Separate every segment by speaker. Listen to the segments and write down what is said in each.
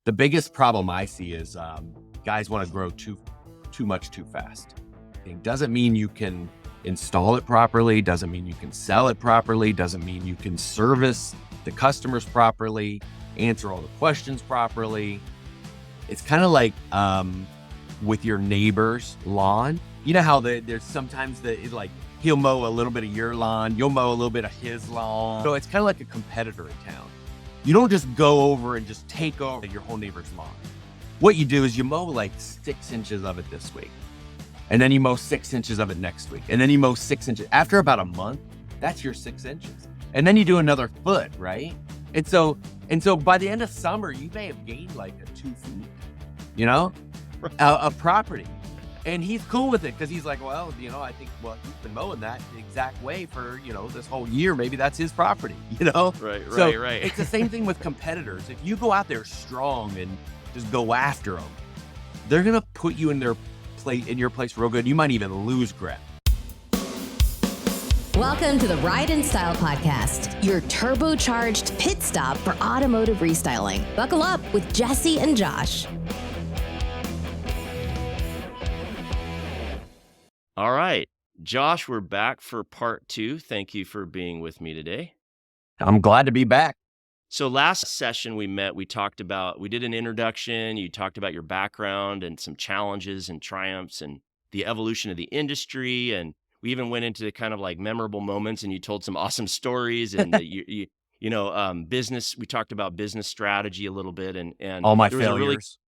Speaker 1: The biggest problem I see is guys want to grow too much too fast. It doesn't mean you can install it properly, doesn't mean you can sell it properly, doesn't mean you can service the customers properly, answer all the questions properly. It's kind of like with your neighbor's lawn. You know how there's sometimes he'll mow a little bit of your lawn, you'll mow a little bit of his lawn. So it's kind of like a competitor in town. You don't just go over and just take over your whole neighbor's lawn. What you do is you mow like 6 inches of it this week, and then you mow 6 inches of it next week, and then you mow 6 inches. After about a month, that's your 6 inches. And then you do another foot, right? And so by the end of summer, you may have gained like 2 feet, of property. And he's cool with it because he's like, well, I think, he's been mowing that the exact way for, this whole year. Maybe that's his property,
Speaker 2: Right.
Speaker 1: It's the same thing with competitors. If you go out there strong and just go after them, they're going to put you in your place real good. You might even lose grip.
Speaker 3: Welcome to the Ride and Style Podcast, your turbocharged pit stop for automotive restyling. Buckle up with Jesse and Josh.
Speaker 2: All right, Josh, we're back for part 2. Thank you for being with me today.
Speaker 1: I'm glad to be back.
Speaker 2: So last session we did an introduction. You talked about your background and some challenges and triumphs and the evolution of the industry. And we even went into kind of like memorable moments, and you told some awesome stories and business. We talked about business strategy a little bit and
Speaker 1: all my
Speaker 2: there was
Speaker 1: failures.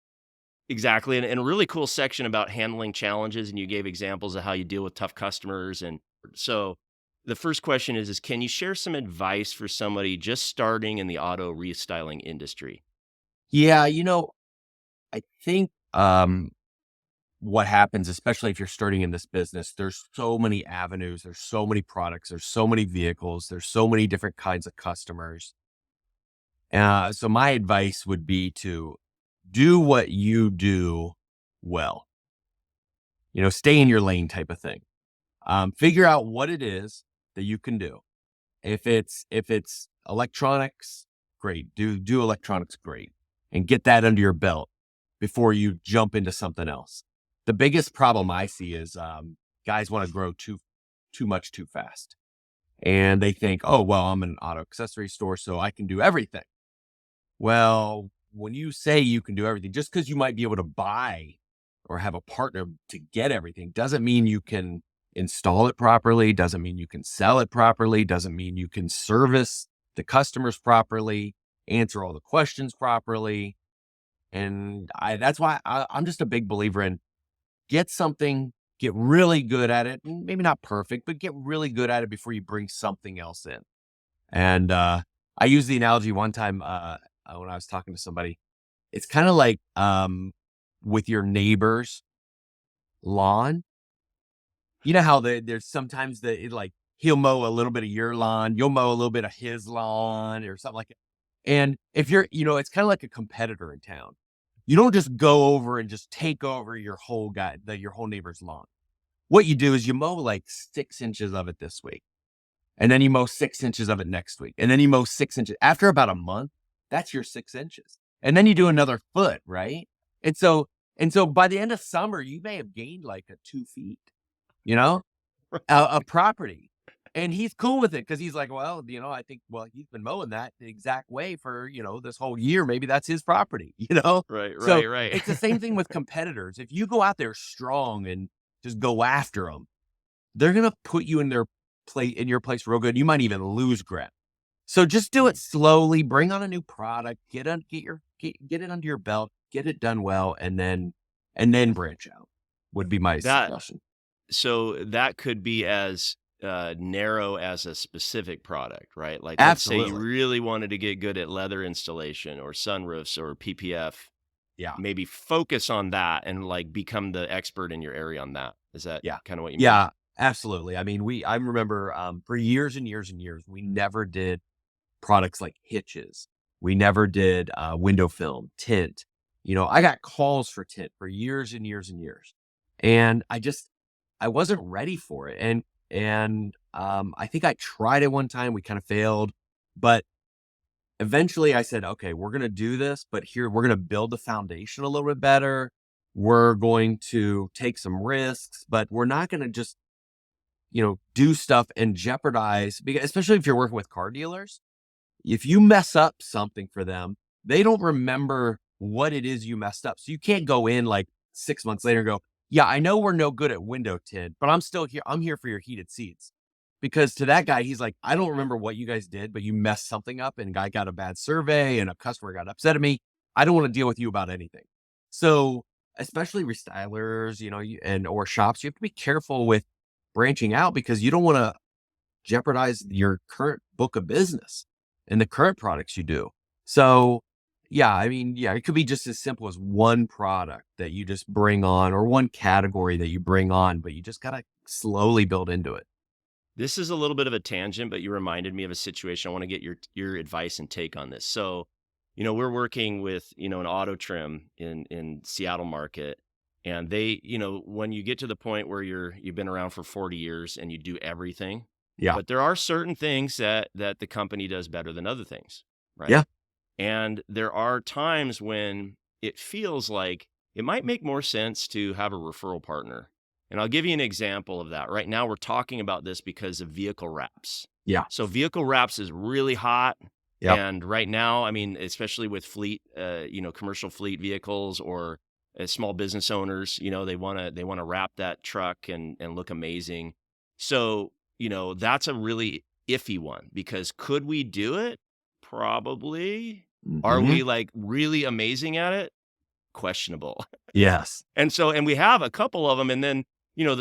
Speaker 2: Exactly. And a really cool section about handling challenges. And you gave examples of how you deal with tough customers. And so the first question is can you share some advice for somebody just starting in the auto restyling industry?
Speaker 1: Yeah. I think what happens, especially if you're starting in this business, there's so many avenues, there's so many products, there's so many vehicles, there's so many different kinds of customers. So my advice would be to do what you do well. Stay in your lane type of thing. Figure out what it is that you can do. If it's electronics, great. Do electronics, great. And get that under your belt before you jump into something else. The biggest problem I see is guys want to grow too much too fast. And they think, oh, well, I'm an auto accessory store, so I can do everything. Well, when you say you can do everything, just because you might be able to buy or have a partner to get everything doesn't mean you can install it properly, doesn't mean you can sell it properly, doesn't mean you can service the customers properly, answer all the questions properly. And that's why I'm just a big believer in get something, get really good at it, maybe not perfect, but get really good at it before you bring something else in. And I used the analogy one time when I was talking to somebody. It's kind of like with your neighbor's lawn. You know how there's sometimes he'll mow a little bit of your lawn, you'll mow a little bit of his lawn or something like that. And if you're, it's kind of like a competitor in town. You don't just go over and just take over your whole neighbor's lawn. What you do is you mow like 6 inches of it this week, and then you mow 6 inches of it next week, and then you mow 6 inches. After about a month, that's your 6 inches. And then you do another foot, right? And so by the end of summer, you may have gained like 2 feet, of property. And he's cool with it because he's like, well, I think, he's been mowing that the exact way for, this whole year. Maybe that's his property,
Speaker 2: Right.
Speaker 1: It's the same thing with competitors. If you go out there strong and just go after them, they're going to put you in your place real good. You might even lose grip. So just do it slowly, bring on a new product, get it under your belt, get it done well, and then branch out would be my suggestion.
Speaker 2: So that could be as narrow as a specific product, right? Like
Speaker 1: Absolutely.
Speaker 2: Let's say you really wanted to get good at leather installation or sunroofs or PPF.
Speaker 1: Yeah.
Speaker 2: Maybe focus on that and like become the expert in your area on that. Is that kind of what you mean?
Speaker 1: Yeah, absolutely. I mean, I remember for years and years and years, we never did products like hitches. We never did window film, tint. I got calls for tint for years and years and years. And I wasn't ready for it. And I think I tried it one time. We kind of failed, but eventually I said, okay, we're going to do this, but here we're going to build the foundation a little bit better. We're going to take some risks, but we're not going to just, do stuff and jeopardize, because especially if you're working with car dealers, if you mess up something for them, they don't remember what it is you messed up. So you can't go in like 6 months later and go, yeah, I know we're no good at window tint, but I'm still here. I'm here for your heated seats. Because to that guy, he's like, I don't remember what you guys did, but you messed something up and a guy got a bad survey and a customer got upset at me. I don't want to deal with you about anything. So especially restylers, or shops, you have to be careful with branching out, because you don't want to jeopardize your current book of business and the current products you do. So yeah, I mean, yeah, it could be just as simple as one product that you just bring on, or one category that you bring on, but you just got to slowly build into it.
Speaker 2: This is a little bit of a tangent, but you reminded me of a situation. I want to get your advice and take on this. So, we're working with, an auto trim in Seattle market, and they, when you get to the point where you've been around for 40 years and you do everything,
Speaker 1: Yeah.
Speaker 2: but there are certain things that the company does better than other things, right?
Speaker 1: Yeah.
Speaker 2: And there are times when it feels like it might make more sense to have a referral partner. And I'll give you an example of that. Right now, we're talking about this because of vehicle wraps.
Speaker 1: Yeah.
Speaker 2: So vehicle wraps is really hot.
Speaker 1: Yep.
Speaker 2: And right now, I mean, especially with fleet, commercial fleet vehicles, or small business owners, they want to wrap that truck and look amazing. So, that's a really iffy one, because could we do it? Probably. Are
Speaker 1: Mhm.
Speaker 2: we like really amazing at it? Questionable.
Speaker 1: Yes.
Speaker 2: And we have a couple of them, and then,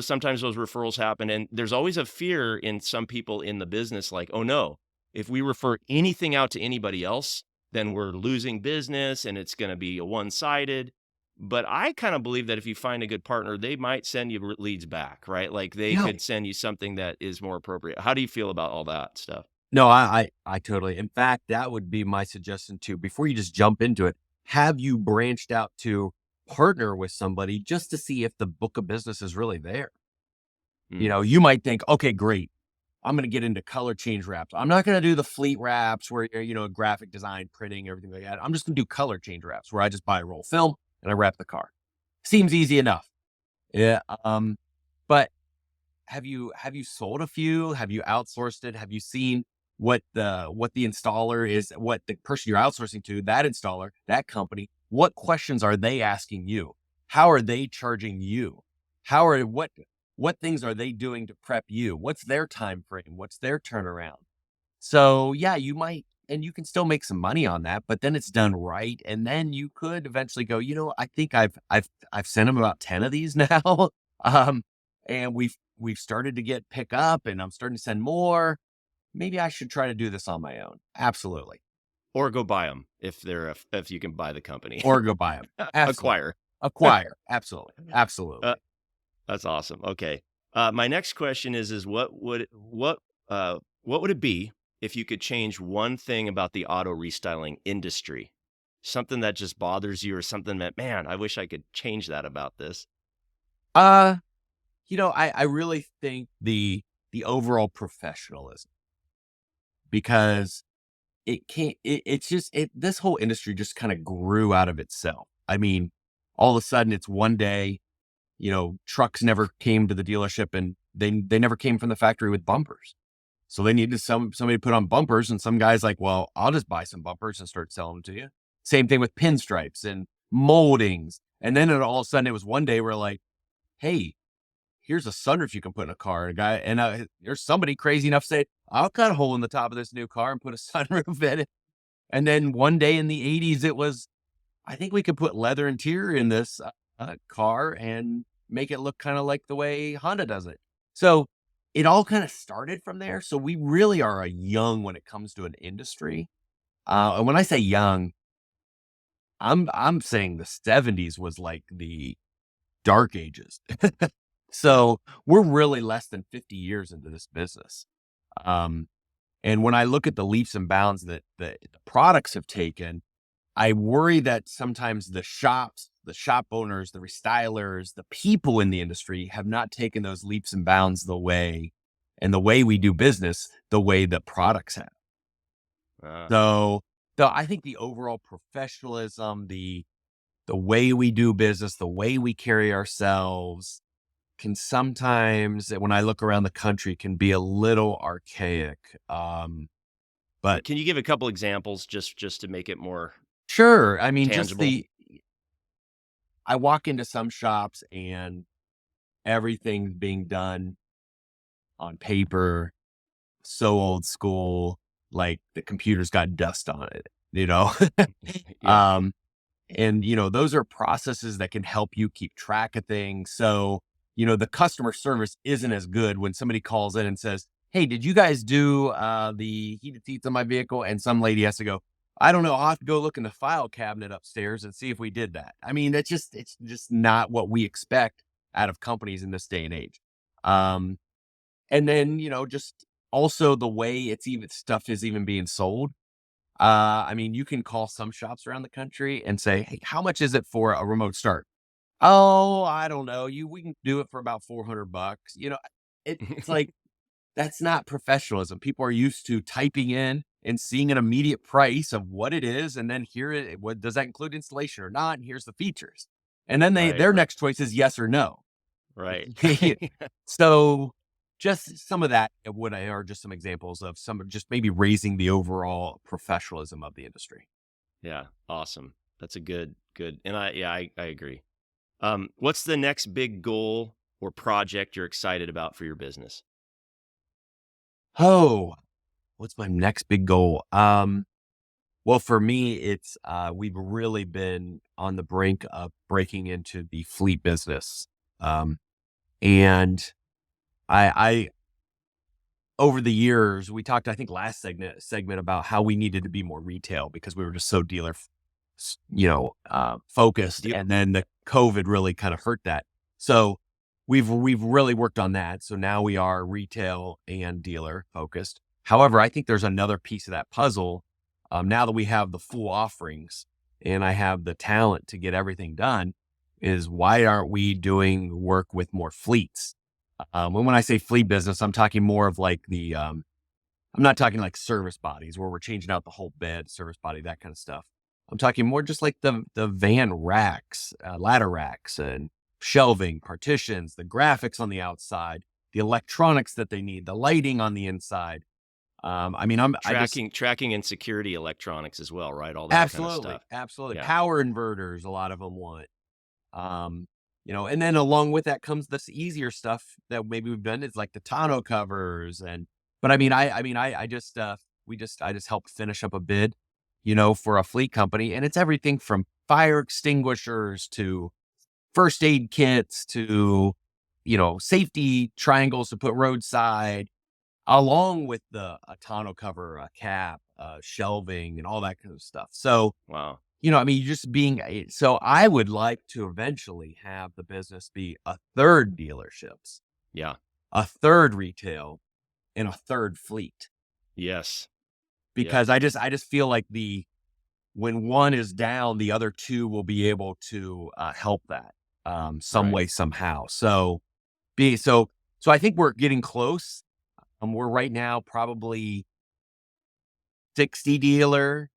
Speaker 2: sometimes those referrals happen, and there's always a fear in some people in the business, like, oh no, if we refer anything out to anybody else, then we're losing business and it's going to be a one-sided. But I kind of believe that if you find a good partner, they might send you leads back, right? Like they
Speaker 1: Yeah.
Speaker 2: could send you something that is more appropriate. How do you feel about all that stuff?
Speaker 1: No, I totally. In fact, that would be my suggestion too. Before you just jump into it, have you branched out to partner with somebody just to see if the book of business is really there?
Speaker 2: Mm.
Speaker 1: You might think, okay, great. I'm going to get into color change wraps. I'm not going to do the fleet wraps where you're, graphic design, printing, everything like that. I'm just going to do color change wraps where I just buy a roll of film and I wrap the car. Seems easy enough. Yeah. But have you sold a few? Have you outsourced it? Have you seen what the installer is, what the person you're outsourcing to, that installer, that company, what questions are they asking you? How are they charging you? What things are they doing to prep you? What's their time frame? What's their turnaround? So yeah, you might, and you can still make some money on that, but then it's done right. And then you could eventually go, I think I've sent them about 10 of these now. Um, and we've started to pick up, and I'm starting to send more. Maybe I should try to do this on my own. Absolutely.
Speaker 2: Or go buy them if you can buy the company.
Speaker 1: Or go buy them. Absolutely.
Speaker 2: Acquire.
Speaker 1: Acquire. Absolutely. Absolutely.
Speaker 2: That's awesome. Okay. My next question is what would it be if you could change one thing about the auto restyling industry? Something that just bothers you, or something that, man, I wish I could change that about this.
Speaker 1: Uh, I really think the overall professionalism, because this whole industry just kind of grew out of itself. I mean, all of a sudden it's one day, trucks never came to the dealership, and they never came from the factory with bumpers. So they needed somebody to put on bumpers, and some guy's like, well, I'll just buy some bumpers and start selling them to you. Same thing with pinstripes and moldings. And then all of a sudden it was one day we're like, hey, here's a sunroof you can put in a car. And there's somebody crazy enough to say, I'll cut a hole in the top of this new car and put a sunroof in it. And then one day in the 80s, it was, I think we could put leather interior in this car and make it look kind of like the way Honda does it. So it all kind of started from there. So we really are young when it comes to an industry. And when I say young, I'm saying the 70s was like the dark ages. So we're really less than 50 years into this business. And when I look at the leaps and bounds that the products have taken, I worry that sometimes the shops, the shop owners, the restylers, the people in the industry have not taken those leaps and bounds the way we do business, the way that products have.
Speaker 2: Uh,
Speaker 1: So I think the overall professionalism, the way we do business, the way we carry ourselves can sometimes, when I look around the country, can be a little archaic. But
Speaker 2: Can you give a couple examples just to make it more
Speaker 1: sure, I mean,
Speaker 2: tangible?
Speaker 1: I walk into some shops and everything's being done on paper, so old school, like the computer's got dust on it, you know?
Speaker 2: Yeah.
Speaker 1: um, And, those are processes that can help you keep track of things. So, the customer service isn't as good when somebody calls in and says, "Hey, did you guys do the heated seats on my vehicle?" And some lady has to go, "I don't know. I'll have to go look in the file cabinet upstairs and see if we did that." I mean, it's just not what we expect out of companies in this day and age. Um, and then, just also the way stuff is even being sold. I mean, you can call some shops around the country and say, "Hey, how much is it for a remote start?" "Oh, I don't know. We can do it for about $400." It's like, that's not professionalism. People are used to typing in and seeing an immediate price of what it is, and then what does that include installation or not? And here's the features. And then
Speaker 2: Right,
Speaker 1: their
Speaker 2: right,
Speaker 1: next choice is yes or no.
Speaker 2: right.
Speaker 1: So just some of that are just some examples of some just maybe raising the overall professionalism of the industry.
Speaker 2: Yeah, awesome. That's a good and I agree. What's the next big goal or project you're excited about for your business?
Speaker 1: Oh, what's my next big goal? Well, for me, it's we've really been on the brink of breaking into the fleet business. And I over the years, we talked, I think last segment about how we needed to be more retail because we were just so focused.
Speaker 2: Do you
Speaker 1: And then the COVID really kind of hurt that. So we've really worked on that. So now we are retail and dealer focused. However, I think there's another piece of that puzzle. Now that we have the full offerings and I have the talent to get everything done, is why aren't we doing work with more fleets? And when I say fleet business, I'm talking more of like I'm not talking like service bodies where we're changing out the whole bed, service body, that kind of stuff. I'm talking more just like the van racks, ladder racks, and shelving, partitions, the graphics on the outside, the electronics that they need, the lighting on the inside. I mean, I just
Speaker 2: tracking and security electronics as well, right? All that kind of
Speaker 1: absolutely,
Speaker 2: stuff.
Speaker 1: absolutely
Speaker 2: Yeah.
Speaker 1: power inverters. A lot of them want. And then along with that comes this easier stuff that maybe we've done is like the tonneau covers but I just helped finish up a bid, for a fleet company, and it's everything from fire extinguishers to first aid kits to, safety triangles to put roadside, along with a tonneau cover, a cap, shelving, and all that kind of stuff. So,
Speaker 2: Wow.
Speaker 1: I mean, so I would like to eventually have the business be a third dealerships,
Speaker 2: Yeah.
Speaker 1: a third retail, and a third fleet.
Speaker 2: Yes. Yeah.
Speaker 1: Because I just feel like when one is down, the other two will be able to help that some
Speaker 2: Right.
Speaker 1: way, somehow. So I think we're getting close. We're right now probably 60 dealer,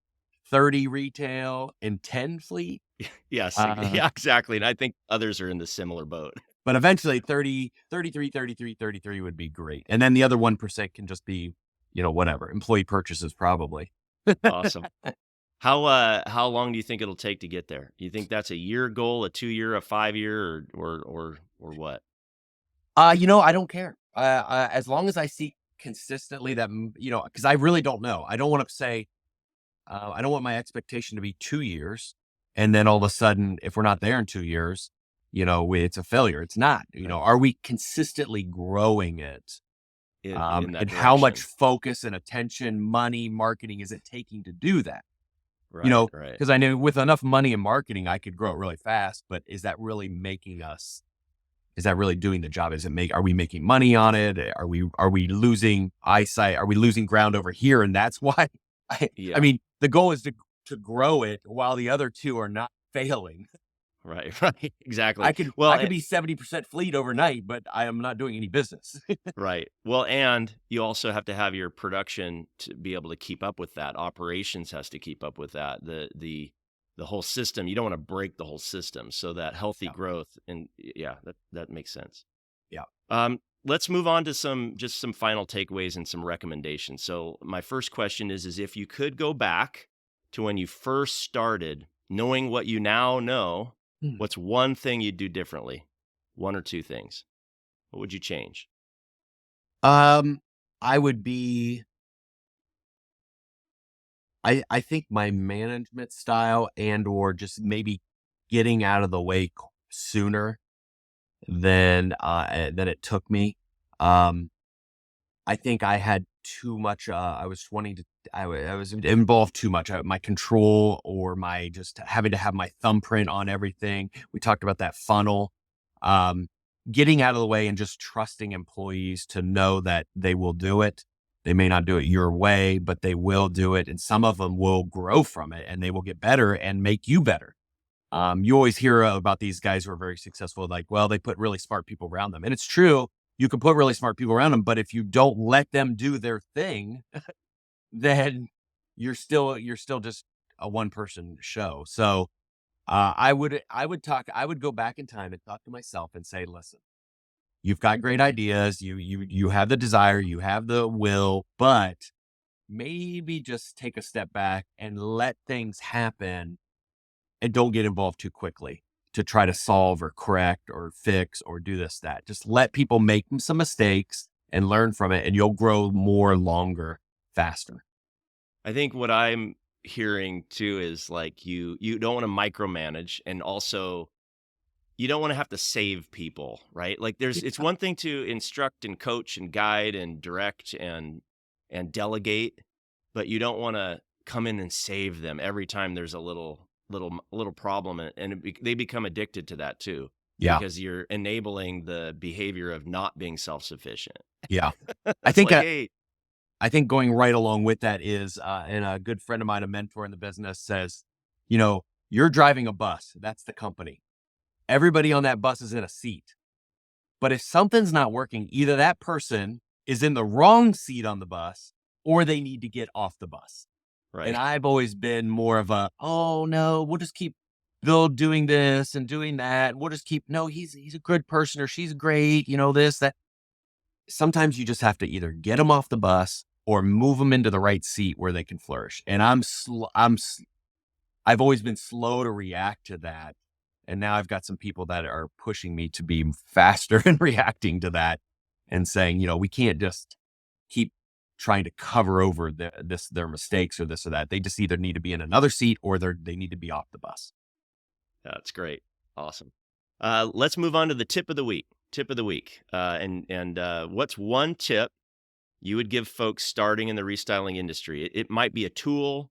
Speaker 1: 30 retail, and 10 fleet.
Speaker 2: Yes.
Speaker 1: Uh,
Speaker 2: Yeah, exactly. And I think others are in the similar boat.
Speaker 1: But eventually 30, 33, 33, 33 would be great. And then the other 1% can just be, whatever, employee purchases probably.
Speaker 2: Awesome. How long do you think it'll take to get there? Do you think that's a year goal, a 2-year, a 5-year, or what?
Speaker 1: I don't care. As long as I see consistently that, because I really don't know. I don't want to say, I don't want my expectation to be 2 years. And then all of a sudden, if we're not there in 2 years, it's a failure. It's not,
Speaker 2: Right.
Speaker 1: are we consistently growing it?
Speaker 2: In that
Speaker 1: And how much
Speaker 2: direction.
Speaker 1: focus and attention, money, marketing is it taking to do that?
Speaker 2: Right, right.
Speaker 1: Because I know with enough money and marketing, I could grow it really fast, but is that really doing the job? Are we making money on it? Are we losing eyesight? Are we losing ground over here? And that's why I
Speaker 2: Yeah.
Speaker 1: mean, the goal is to grow it while the other two are not failing.
Speaker 2: Right, right, exactly.
Speaker 1: I could
Speaker 2: Well,
Speaker 1: I could be 70% fleet overnight, but I am not doing any business.
Speaker 2: right. Well, and you also have to have your production to be able to keep up with that. Operations has to keep up with that. The whole system, you don't want to break the whole system. So that healthy
Speaker 1: Yeah,
Speaker 2: growth and yeah, that makes sense.
Speaker 1: yeah.
Speaker 2: Let's move on to some final takeaways and some recommendations. So my first question is if you could go back to when you first started, knowing what you now know,
Speaker 1: Hmm.
Speaker 2: what's one thing you'd do differently? One or two things. What would you change?
Speaker 1: Um, I would be I think my management style and or just maybe getting out of the way sooner than it took me. Um, I think I had too much. I was wanting to. I was involved too much. My control or my just having to have my thumbprint on everything. We talked about that funnel. Um, Getting out of the way and just trusting employees to know that they will do it. They may not do it your way, but they will do it, and some of them will grow from it, and they will get better and make you better. You always hear about these guys who are very successful, like, well, they put really smart people around them. And it's true. You can put really smart people around them, but if you don't let them do their thing, then you're still just a one person show. So I would go back in time and talk to myself and say, listen, you've got great ideas, you have the desire, you have the will, but maybe just take a step back and let things happen and don't get involved too quickly to try to solve or correct or fix or do this, that. Just let people make some mistakes and learn from it, and you'll grow more, longer, faster.
Speaker 2: I think what I'm hearing too is like you don't want to micromanage and also you don't want to have to save people, right? Like it's one thing to instruct and coach and guide and direct and delegate, but you don't want to come in and save them every time there's a little problem and they become addicted to that too
Speaker 1: Yeah,
Speaker 2: because you're enabling the behavior of not being self-sufficient.
Speaker 1: yeah. I
Speaker 2: It's
Speaker 1: think
Speaker 2: like,
Speaker 1: uh,
Speaker 2: hey,
Speaker 1: I think going right along with that is, and a good friend of mine, a mentor in the business, says, you're driving a bus. That's the company. Everybody on that bus is in a seat. But if something's not working, either that person is in the wrong seat on the bus, or they need to get off the bus. And
Speaker 2: right.
Speaker 1: I've always been more of a, oh no, we'll just keep Bill doing this and doing that. We'll just keep, no, he's a good person or she's great, this, that. Sometimes you just have to either get them off the bus or move them into the right seat where they can flourish. And I've always been slow to react to that. And now I've got some people that are pushing me to be faster in reacting to that and saying, we can't just keep trying to cover over their mistakes or this or that. They just either need to be in another seat or they need to be off the bus.
Speaker 2: That's great. Awesome. Let's move on to the tip of the week. Tip of the week. And what's one tip you would give folks starting in the restyling industry? It might be a tool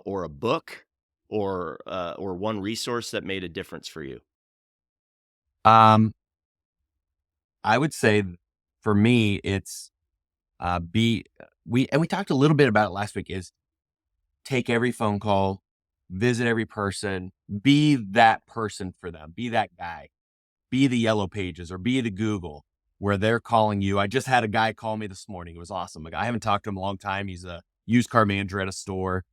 Speaker 2: or a book or one resource that made a difference for you.
Speaker 1: Um, I would say for me, it's be we talked a little bit about it last week, is take every phone call, visit every person, be that person for them, be that guy, be the yellow pages or be the Google where they're calling you. I just had a guy call me this morning. It was awesome. I haven't talked to him in a long time. He's a used car manager at a store.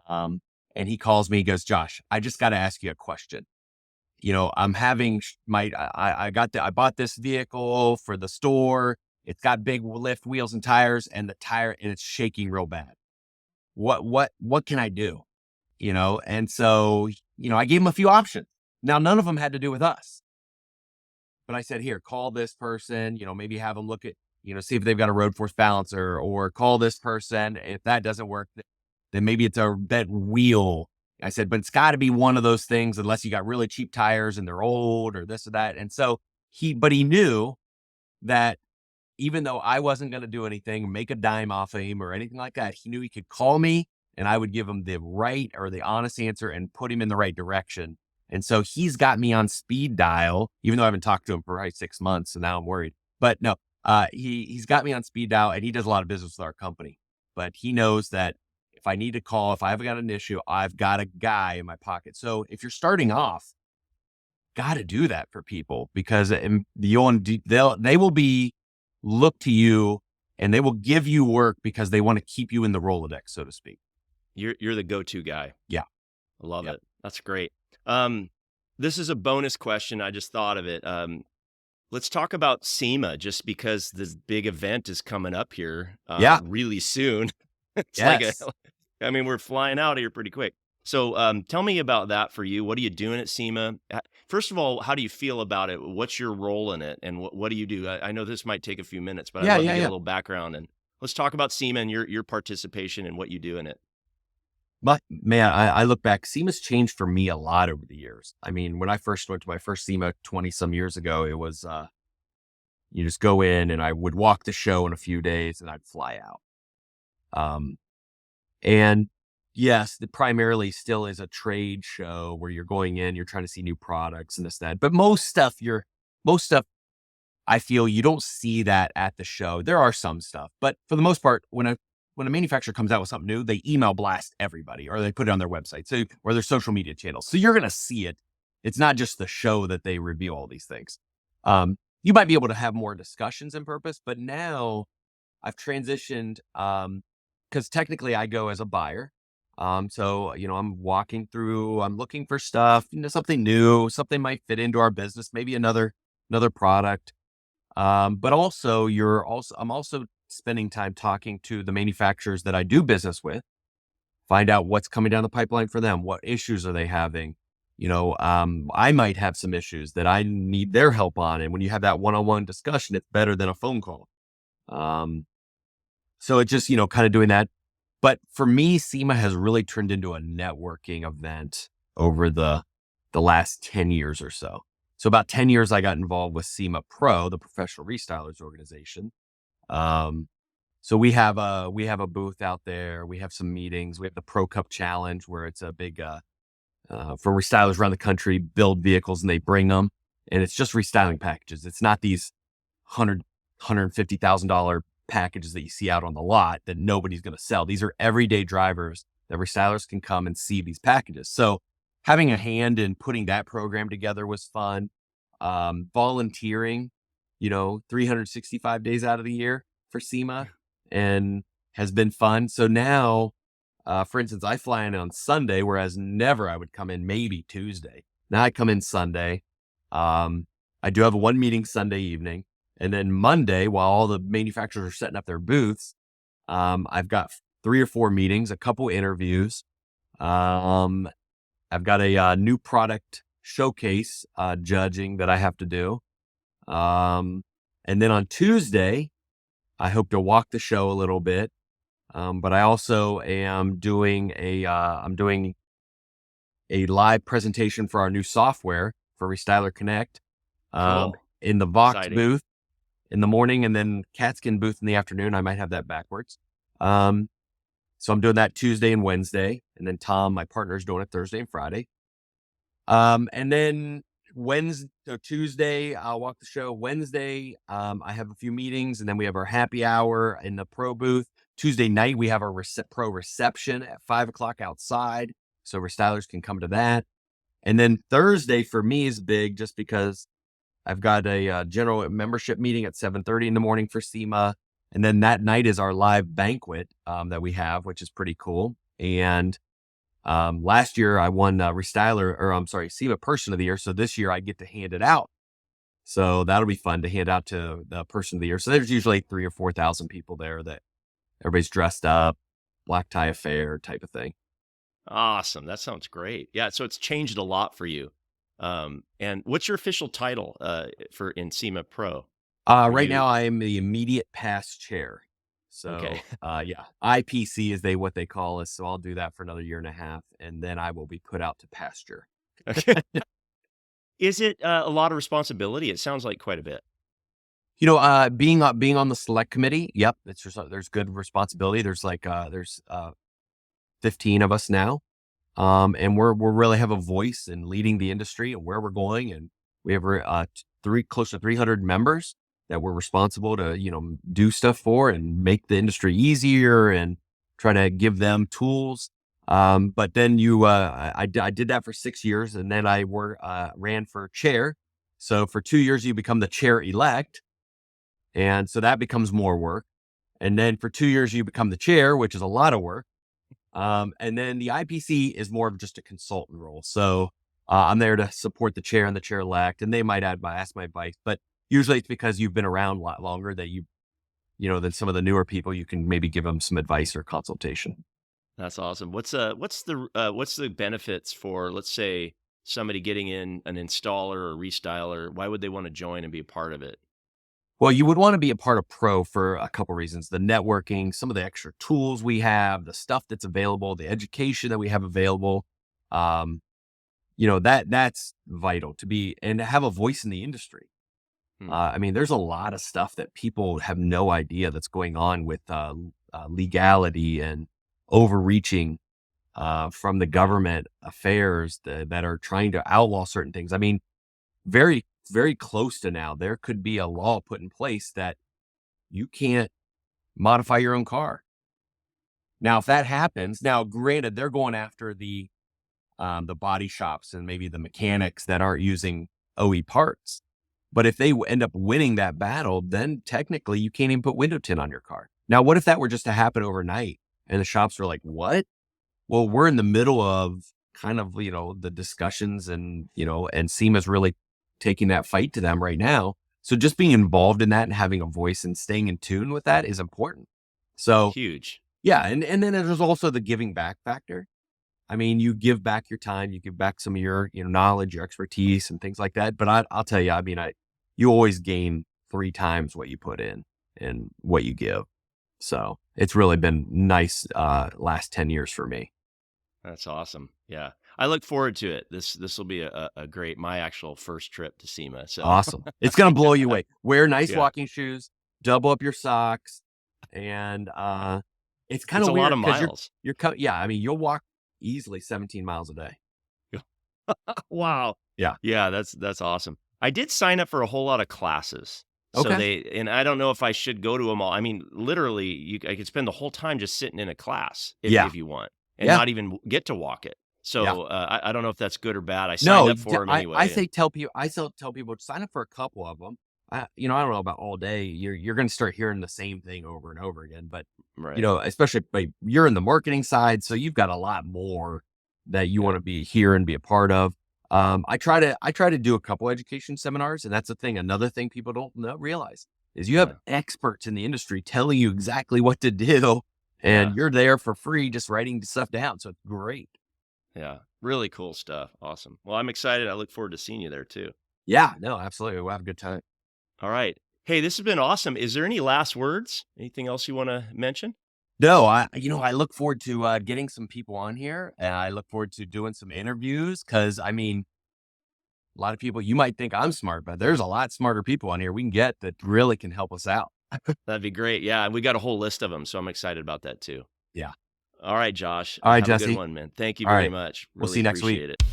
Speaker 1: Um, and he calls me, he goes, Josh, I just got to ask you a question. I'm having I bought this vehicle for the store. It's got big lift wheels and tires, and it's shaking real bad. What can I do? And so, I gave him a few options. Now, none of them had to do with us, but I said, here, call this person, maybe have them look at, see if they've got a road force balancer, or call this person. If that doesn't work, then maybe it's a bent wheel. I said, but it's got to be one of those things, unless you got really cheap tires and they're old or this or that. And so he knew that even though I wasn't going to do anything, make a dime off of him or anything like that, he knew he could call me and I would give him the right or the honest answer and put him in the right direction. And so he's got me on speed dial, even though I haven't talked to him for probably 6 months. And now I'm worried, but no, he's got me on speed dial, and he does a lot of business with our company, but he knows that if I need to call, if I've got an issue, I've got a guy in my pocket. So if you're starting off, got to do that for people because they will be look to you and they will give you work because they want to keep you in the Rolodex, so to speak.
Speaker 2: You're the go-to guy.
Speaker 1: Yeah.
Speaker 2: I love
Speaker 1: Yep.
Speaker 2: it. That's great. Um, this is a bonus question. I just thought of it. Let's talk about SEMA just because this big event is coming up here
Speaker 1: Yeah.
Speaker 2: really soon. It's
Speaker 1: Yes.
Speaker 2: I mean, we're flying out of here pretty quick. So tell me about that for you. What are you doing at SEMA? First of all, how do you feel about it? What's your role in it? And what do you do? I know this might take a few minutes, but I'd
Speaker 1: Yeah.
Speaker 2: love to
Speaker 1: Yeah.
Speaker 2: get a
Speaker 1: Yeah.
Speaker 2: little background. And let's talk about SEMA and your participation and what you do in it.
Speaker 1: But man, I look back, SEMA's changed for me a lot over the years. I mean, when I first went to my first SEMA 20 some years ago, it was, you just go in and I would walk the show in a few days and I'd fly out. Um, and yes, the primarily still is a trade show where you're going in, you're trying to see new products and this, that, but most stuff I feel you don't see that at the show. There are some stuff, but for the most part, when a manufacturer comes out with something new, they email blast everybody or they put it on their website, so or their social media channels. So you're gonna see it. It's not just the show that they reveal all these things. You might be able to have more discussions in purpose, but now I've transitioned because technically I go as a buyer. So I'm walking through, I'm looking for stuff, something new, something might fit into our business, maybe another product. But also I'm also spending time talking to the manufacturers that I do business with, find out what's coming down the pipeline for them. What issues are they having? I might have some issues that I need their help on. And when you have that one-on-one discussion, it's better than a phone call. So it's just, kind of doing that. But for me, SEMA has really turned into a networking event over the last 10 years or so. So about 10 years, I got involved with SEMA Pro, the Professional Restylers Organization. So we have a booth out there. We have some meetings. We have the Pro Cup Challenge where it's a big, for restylers around the country, build vehicles and they bring them. And it's just restyling packages. It's not these $150,000 packages that you see out on the lot that nobody's going to sell. These are everyday drivers that restylers can come and see these packages. So having a hand in putting that program together was fun. Volunteering, 365 days out of the year for SEMA and has been fun. So now, for instance, I fly in on Sunday, whereas never I would come in maybe Tuesday. Now I come in Sunday. I do have one meeting Sunday evening. And then Monday, while all the manufacturers are setting up their booths, I've got 3 or 4 meetings, a couple interviews. I've got a new product showcase judging that I have to do. And then on Tuesday, I hope to walk the show a little bit. But I also am doing I'm doing a live presentation for our new software for Restyler Connect
Speaker 2: Cool.
Speaker 1: in the Vox
Speaker 2: Exciting.
Speaker 1: booth in the morning and then Catskin booth in the afternoon. I might have that backwards. So I'm doing that Tuesday and Wednesday. And then Tom, my partner, is doing it Thursday and Friday. And then Tuesday, I'll walk the show. Wednesday, I have a few meetings and then we have our happy hour in the pro booth. Tuesday night, we have our pro reception at 5:00 outside. So restylers can come to that. And then Thursday for me is big just because I've got a general membership meeting at 7:30 in the morning for SEMA. And then that night is our live banquet that we have, which is pretty cool. And last year I won SEMA Person of the Year. So this year I get to hand it out. So that'll be fun to hand out to the Person of the Year. So there's usually 3,000 or 4,000 people there that everybody's dressed up, black tie affair type of thing.
Speaker 2: Awesome. That sounds great. Yeah. So it's changed a lot for you. And what's your official title for in SEMA Pro?
Speaker 1: Right now I am the immediate past chair. So,
Speaker 2: Okay.
Speaker 1: yeah, IPC is what they call us. So I'll do that for another year and a half, and then I will be put out to pasture.
Speaker 2: Okay. Is it a lot of responsibility? It sounds like quite a bit.
Speaker 1: Being on the select committee, yep, there's good responsibility. There's 15 of us now, and we're really have a voice in leading the industry and where we're going, and we have close to 300 members that we're responsible to do stuff for and make the industry easier and try to give them tools. But then I did that for 6 years, and then I ran for chair. So for 2 years, you become the chair elect. And so that becomes more work. And then for 2 years, you become the chair, which is a lot of work. And then the IPC is more of just a consultant role. So I'm there to support the chair and the chair elect, and they might ask my advice, but usually it's because you've been around a lot longer that than some of the newer people. You can maybe give them some advice or consultation.
Speaker 2: That's awesome. What's the benefits for, let's say, somebody getting in an installer or restyler? Why would they want to join and be a part of it?
Speaker 1: Well, you would want to be a part of Pro for a couple reasons: the networking, some of the extra tools we have, the stuff that's available, the education that we have available. Um, that's vital to be and to have a voice in the industry.
Speaker 2: Hmm.
Speaker 1: I mean, there's a lot of stuff that people have no idea that's going on with legality and overreaching from the government affairs that are trying to outlaw certain things. I mean, very, very close to now, there could be a law put in place that you can't modify your own car. Now, if that happens, now granted, they're going after the body shops and maybe the mechanics that aren't using OE parts. But if they end up winning that battle, then technically you can't even put window tint on your car. Now, what if that were just to happen overnight and the shops were like, what? Well, we're in the middle of kind of, the discussions and SEMA's really taking that fight to them right now. So just being involved in that and having a voice and staying in tune with that is important. So
Speaker 2: Huge.
Speaker 1: yeah. And then there's also the giving back factor. I mean, you give back your time, you give back some of your knowledge, your expertise and things like that. But I'll tell you, I mean, you always gain 3 times what you put in and what you give. So it's really been nice last 10 years for me.
Speaker 2: That's awesome. Yeah. I look forward to it. This will be a great, my actual first trip to SEMA. So
Speaker 1: Awesome. It's going to blow you away. Wear nice
Speaker 2: Yeah.
Speaker 1: walking shoes, double up your socks. And it's kind
Speaker 2: It's
Speaker 1: of
Speaker 2: a lot
Speaker 1: weird
Speaker 2: of
Speaker 1: because
Speaker 2: miles.
Speaker 1: yeah, I mean, you'll walk easily 17 miles a day.
Speaker 2: Wow.
Speaker 1: Yeah.
Speaker 2: Yeah, that's awesome. I did sign up for a whole lot of classes. So
Speaker 1: Okay.
Speaker 2: and I don't know if I should go to them all. I mean, literally, I could spend the whole time just sitting in a class
Speaker 1: Yeah.
Speaker 2: if you want, and
Speaker 1: Yeah.
Speaker 2: not even get to walk it.
Speaker 1: Yeah.
Speaker 2: So I don't know if that's good or bad. I signed
Speaker 1: No,
Speaker 2: up for them
Speaker 1: I
Speaker 2: anyway.
Speaker 1: say tell people, sign up for a couple of them. I don't know about all day. You're going to start hearing the same thing over and over again. But
Speaker 2: Right.
Speaker 1: especially you're in the marketing side, so you've got a lot more that you want to be here and be a part of. I try to do a couple education seminars, and that's the thing. Another thing people don't realize is you have
Speaker 2: Yeah.
Speaker 1: experts in the industry telling you exactly what to do, and
Speaker 2: Yeah.
Speaker 1: you're there for free, just writing stuff down. So it's great.
Speaker 2: Yeah. Really cool stuff. Awesome. Well, I'm excited. I look forward to seeing you there too.
Speaker 1: Yeah, no, absolutely. We'll have a good time.
Speaker 2: All right. Hey, this has been awesome. Is there any last words? Anything else you want to mention?
Speaker 1: No, I look forward to getting some people on here, and I look forward to doing some interviews because I mean, a lot of people, you might think I'm smart, but there's a lot smarter people on here we can get that really can help us out.
Speaker 2: That'd be great. Yeah, and we got a whole list of them, so I'm excited about that too.
Speaker 1: Yeah.
Speaker 2: All right, Josh.
Speaker 1: All right,
Speaker 2: Have a
Speaker 1: Jesse.
Speaker 2: good one, man. Thank you
Speaker 1: All
Speaker 2: very
Speaker 1: right.
Speaker 2: much.
Speaker 1: We'll
Speaker 2: Really
Speaker 1: see you next week.
Speaker 2: appreciate it.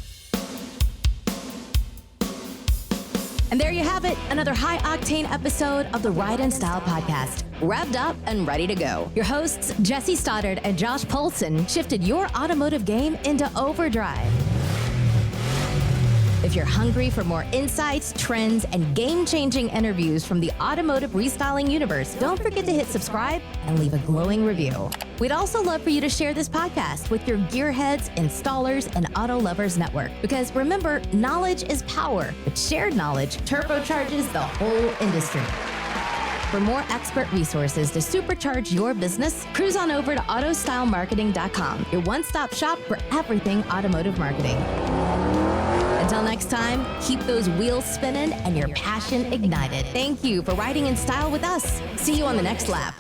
Speaker 3: And there you have it, another high-octane episode of the Ride and Style podcast. Revved up and ready to go. Your hosts, Jesse Stoddard and Josh Poulson, shifted your automotive game into overdrive. If you're hungry for more insights, trends, and game-changing interviews from the automotive restyling universe, don't forget to hit subscribe and leave a glowing review. We'd also love for you to share this podcast with your gearheads, installers, and auto lovers network. Because remember, knowledge is power, but shared knowledge turbocharges the whole industry. For more expert resources to supercharge your business, cruise on over to autostylemarketing.com, your one-stop shop for everything automotive marketing. Until next time, keep those wheels spinning and your passion ignited. Thank you for riding in style with us. See you on the next lap.